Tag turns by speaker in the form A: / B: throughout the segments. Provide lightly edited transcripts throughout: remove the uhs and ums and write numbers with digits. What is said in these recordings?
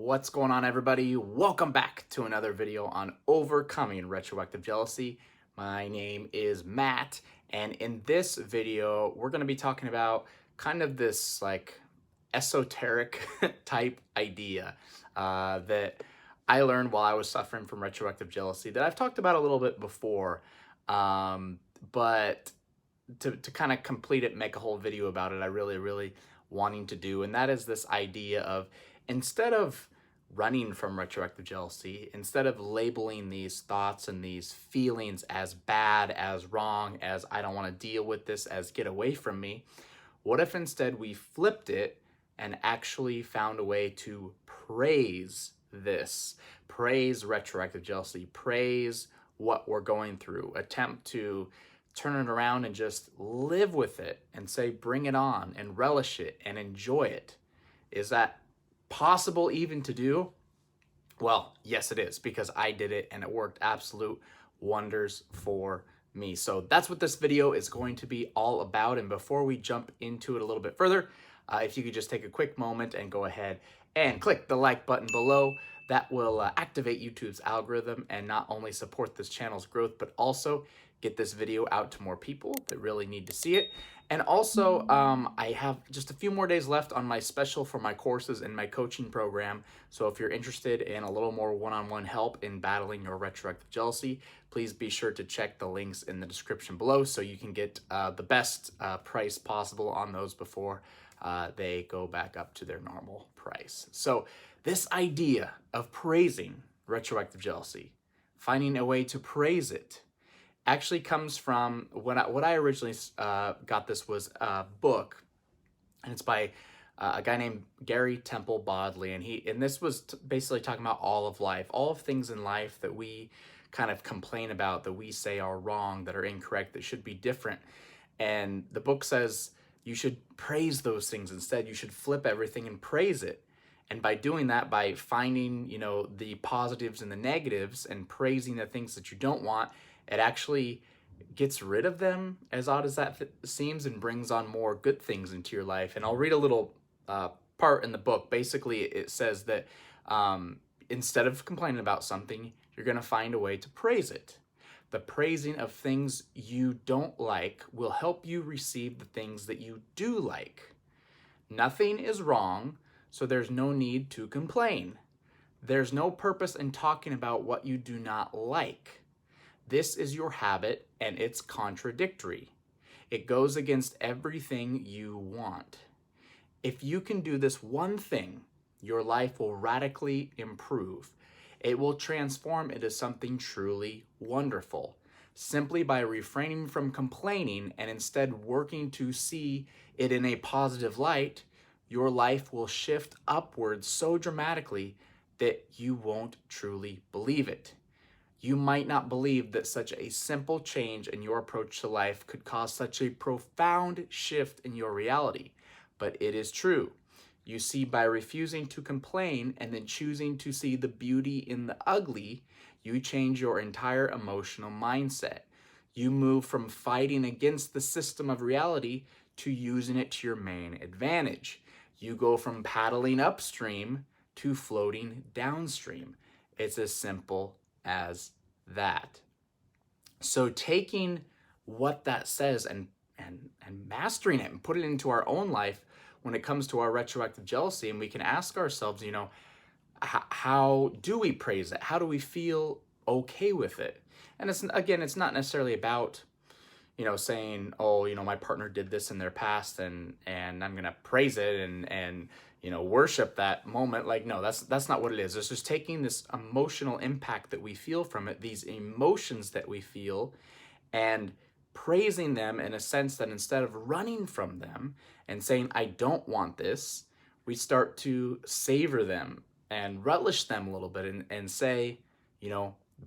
A: What's going on, everybody? Welcome back to another video on overcoming retroactive jealousy. My name is Matt, and in this video, we're going to be talking about kind of this like esoteric type idea that I learned while I was suffering from retroactive jealousy that I've talked about a little bit before, but to kind of complete it, make a whole video about it, I really wanting to do, and that is this idea of instead of running from retroactive jealousy, instead of labeling these thoughts and these feelings as bad, as wrong, as I don't want to deal with this, as get away from me, what if instead we flipped it and actually found a way to praise this, praise retroactive jealousy, praise what we're going through, attempt to turn it around and just live with it and say, bring it on and relish it and enjoy it. Is that possible even to do? Well, yes, it is, because I did it and it worked absolute wonders for me. So that's what this video is going to be all about. And before we jump into it a little bit further, if you could just take a quick moment and go ahead and click the like button below, that will activate YouTube's algorithm and not only support this channel's growth, but also get this video out to more people that really need to see it. And also, I have just a few more days left on my special for my courses and my coaching program. So if you're interested in a little more one-on-one help in battling your retroactive jealousy, please be sure to check the links in the description below so you can get the best price possible on those before they go back up to their normal price. So this idea of praising retroactive jealousy, finding a way to praise it, actually comes from what I originally got. This was a book, and it's by a guy named Gary Temple Bodley, and this was basically talking about all of life, all of things in life that we kind of complain about, that we say are wrong, that are incorrect, that should be different. And the book says you should praise those things instead. You should flip everything and praise it. And by doing that, by finding, the positives and the negatives and praising the things that you don't want, it actually gets rid of them, as odd as that seems, and brings on more good things into your life. And I'll read a little part in the book. Basically, it says that instead of complaining about something, you're going to find a way to praise it. The praising of things you don't like will help you receive the things that you do like. Nothing is wrong, so there's no need to complain. There's no purpose in talking about what you do not like. This is your habit, and it's contradictory. It goes against everything you want. If you can do this one thing, your life will radically improve. It will transform into something truly wonderful. Simply by refraining from complaining and instead working to see it in a positive light, your life will shift upwards so dramatically that you won't truly believe it. You might not believe that such a simple change in your approach to life could cause such a profound shift in your reality, but it is true. You see, by refusing to complain and then choosing to see the beauty in the ugly, you change your entire emotional mindset. You move from fighting against the system of reality to using it to your main advantage. You go from paddling upstream to floating downstream. It's as simple as that. So taking what that says and mastering it and put it into our own life when it comes to our retroactive jealousy, and we can ask ourselves, how do we praise it? How do we feel okay with it? And it's not necessarily about, saying, oh, my partner did this in their past and I'm going to praise it and worship that moment. Like, no, that's not what it is. It's just taking this emotional impact that we feel from it, these emotions that we feel, and praising them in a sense that instead of running from them and saying, I don't want this, we start to savor them and relish them a little bit and say,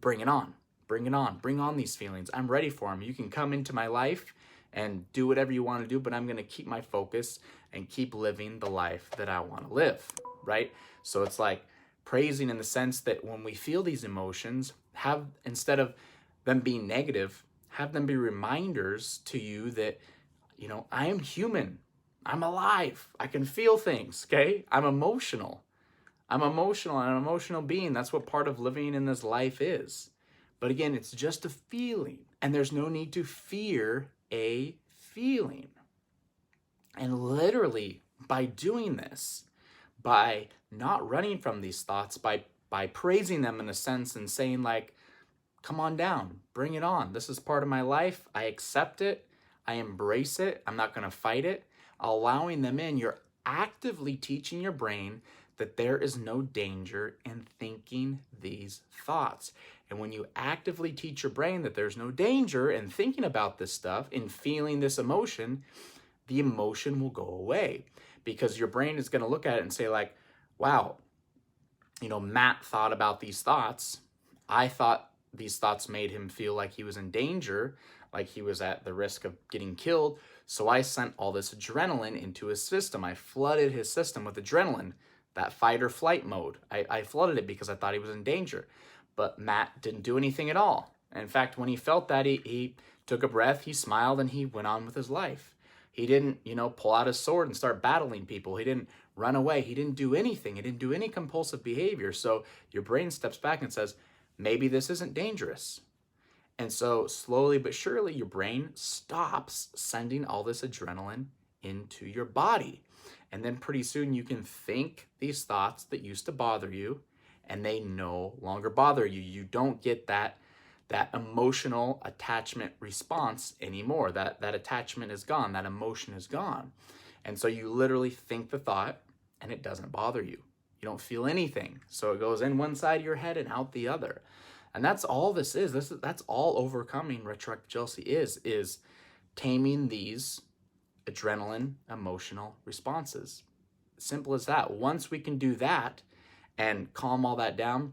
A: bring it on, bring on these feelings. I'm ready for them. You can come into my life and do whatever you want to do, but I'm going to keep my focus and keep living the life that I want to live, right? So it's like praising in the sense that when we feel these emotions, instead of them being negative, have them be reminders to you that, I am human. I'm alive. I can feel things, okay? I'm emotional. I'm emotional. I'm an emotional being. That's what part of living in this life is. But again, it's just a feeling, and there's no need to fear a feeling. And literally, by doing this, by not running from these thoughts, by praising them in a sense and saying like, come on down, bring it on. This is part of my life. I accept it. I embrace it. I'm not going to fight it. Allowing them in, you're actively teaching your brain that there is no danger in thinking these thoughts. And when you actively teach your brain that there's no danger in thinking about this stuff, in feeling this emotion, the emotion will go away, because your brain is going to look at it and say like, wow, Matt thought about these thoughts. I thought these thoughts made him feel like he was in danger, like he was at the risk of getting killed. So I sent all this adrenaline into his system. I flooded his system with adrenaline, that fight or flight mode. I flooded it because I thought he was in danger. But Matt didn't do anything at all. And in fact, when he felt that, he took a breath, he smiled, and he went on with his life. He didn't, pull out his sword and start battling people. He didn't run away. He didn't do anything. He didn't do any compulsive behavior. So your brain steps back and says, maybe this isn't dangerous. And so slowly but surely, your brain stops sending all this adrenaline into your body. And then pretty soon you can think these thoughts that used to bother you, and they no longer bother you. You don't get that emotional attachment response anymore. That attachment is gone. That emotion is gone. And so you literally think the thought and it doesn't bother you. You don't feel anything. So it goes in one side of your head and out the other. And that's all this is. That's all overcoming retroactive jealousy is taming these adrenaline emotional responses. Simple as that. Once we can do that and calm all that down,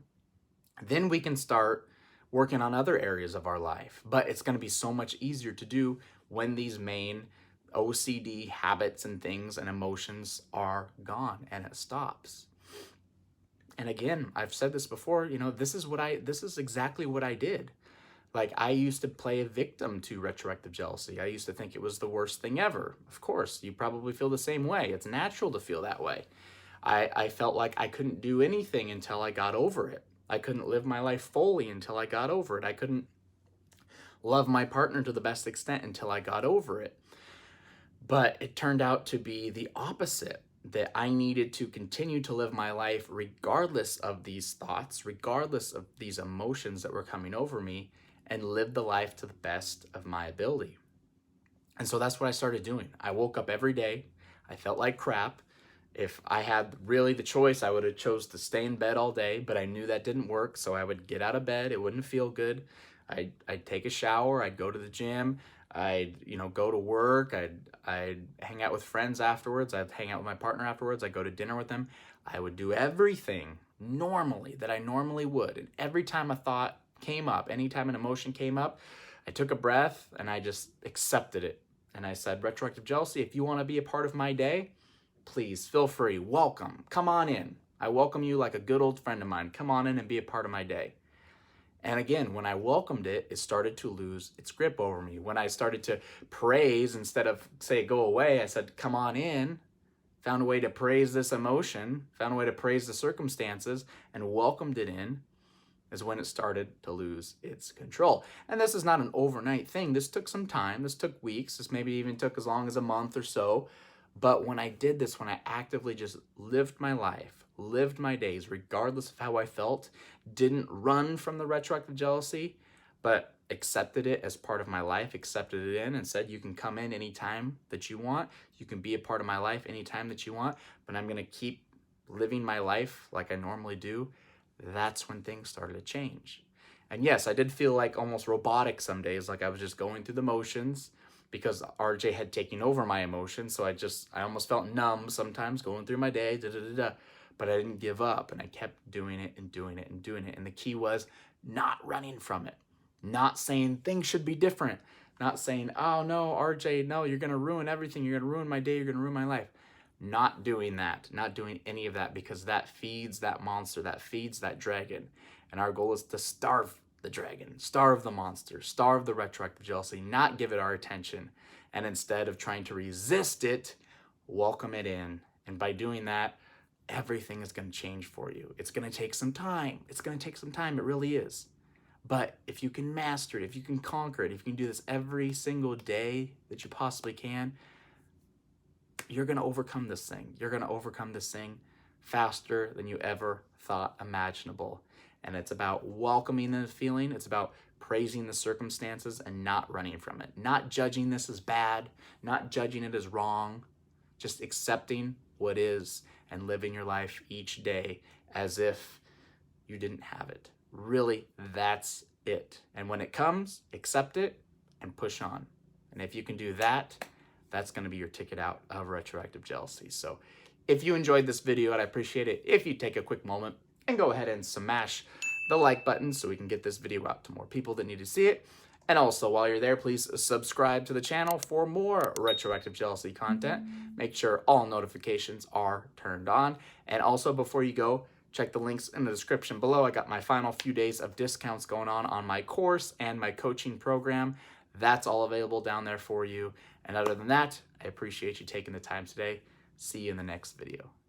A: then we can start working on other areas of our life. But it's going to be so much easier to do when these main OCD habits and things and emotions are gone and it stops. And again, I've said this before, this is exactly what I did. Like, I used to play a victim to retroactive jealousy. I used to think it was the worst thing ever. Of course, you probably feel the same way. It's natural to feel that way. I felt like I couldn't do anything until I got over it. I couldn't live my life fully until I got over it. I couldn't love my partner to the best extent until I got over it. But it turned out to be the opposite, that I needed to continue to live my life regardless of these thoughts, regardless of these emotions that were coming over me, and live the life to the best of my ability. And so that's what I started doing. I woke up every day. I felt like crap. If I had really the choice, I would have chose to stay in bed all day, but I knew that didn't work. So I would get out of bed. It wouldn't feel good. I'd take a shower. I'd go to the gym. I'd go to work. I'd hang out with friends afterwards. I'd hang out with my partner afterwards. I'd go to dinner with them. I would do everything normally that I normally would. And every time a thought came up, anytime an emotion came up, I took a breath and I just accepted it. And I said, retroactive jealousy, if you want to be a part of my day, please feel free. Welcome. Come on in. I welcome you like a good old friend of mine. Come on in and be a part of my day. And again, when I welcomed it, it started to lose its grip over me. When I started to praise, instead of say, go away, I said, come on in. Found a way to praise this emotion, found a way to praise the circumstances, and welcomed it in, is when it started to lose its control. And this is not an overnight thing. This took some time. This took weeks. This maybe even took as long as a month or so. But when I did this, when I actively just lived my life, lived my days, regardless of how I felt, didn't run from the retroactive jealousy, but accepted it as part of my life, accepted it in and said, you can come in anytime that you want. You can be a part of my life anytime that you want, but I'm going to keep living my life like I normally do. That's when things started to change. And yes, I did feel like almost robotic some days, like I was just going through the motions because RJ had taken over my emotions. So I almost felt numb sometimes going through my day, but I didn't give up and I kept doing it and doing it and doing it. And the key was not running from it, not saying things should be different, not saying, oh no, RJ, no, you're going to ruin everything. You're going to ruin my day. You're going to ruin my life. Not doing that, not doing any of that, because that feeds that monster, that feeds that dragon. And our goal is to starve the dragon, starve the monster, starve the retroactive jealousy, not give it our attention. And instead of trying to resist it, welcome it in. And by doing that, everything is going to change for you. It's going to take some time. It's going to take some time. It really is. But if you can master it, if you can conquer it, if you can do this every single day that you possibly can, you're going to overcome this thing. You're going to overcome this thing faster than you ever thought imaginable. And it's about welcoming the feeling. It's about praising the circumstances and not running from it. Not judging this as bad, not judging it as wrong, just accepting what is and living your life each day as if you didn't have it. Really, that's it. And when it comes, accept it and push on. And if you can do that, that's going to be your ticket out of retroactive jealousy. So if you enjoyed this video, I'd appreciate it if you take a quick moment and go ahead and smash the like button so we can get this video out to more people that need to see it. And also, while you're there, please subscribe to the channel for more retroactive jealousy content. Make sure all notifications are turned on. And also, before you go, check the links in the description below. I got my final few days of discounts going on my course and my coaching program. That's all available down there for you. And other than that, I appreciate you taking the time today. See you in the next video.